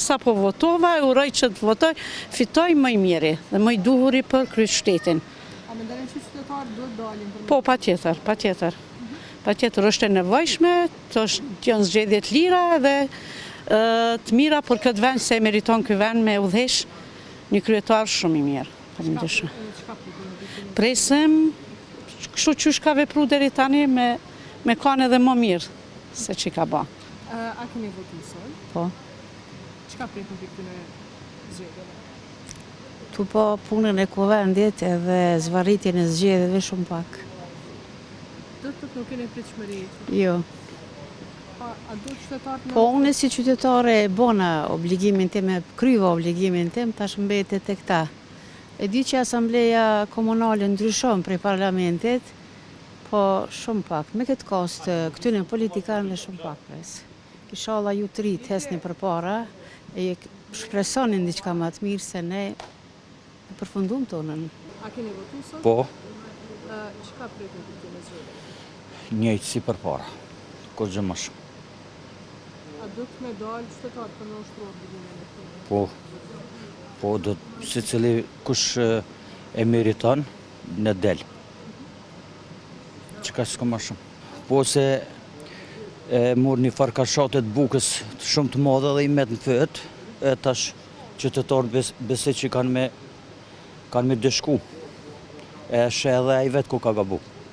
sa po votova, uroj që të votoj, fitoj më i miri dhe më i duhuri për kryeqytetin. A mendoni që qytetarët duhet dalin për Po, patjetër. Patjetër është e nevojshme, të janë zgjedhje të lira dhe të mira për këtë vend se meriton ky vend me udhëheq një kryetar shumë i mirë. Presim, kështu që ka vepru deri tani me kanë edhe më mirë se që ka ba. A keni votu sot? Po. Çka prekën për këtyre zgjedhjeve? Tu po punën e kuvendit edhe zvarritjen e zgjedhjeve shumë pak. Do të thotë nuk keni pritshmëri? Jo. A duhet qytetarët Po unë si qytetare e bona obligimin tim, e kryva obligimin tim, tash mbetet tek ta. E di që asambleja komunale ndryshon prej parlamentit, po shumë pak. Me këtë kost, këtyre politikanëve shumë pak pres. Inshallah ju të rritë hesni përpara, e shpresonin diçka më të mirë se ne e përfundum tonën. A keni votu sot? Po, Çka prekën për këtyre zgjedhjeve? njëjtë si përpara, kur gjë më shumë. A duhet me dalë qytetarët për në ushtru obligimin e tyre? Po, do si cili kush e meriton në del. Çka s'ka më shumë. Po se e mur një farkashatet bukës shumë të madhe dhe i met në fyt, e tash qytetarët besoj që kanë me dëshku. E shë edhe ai vetë ku ka gabu.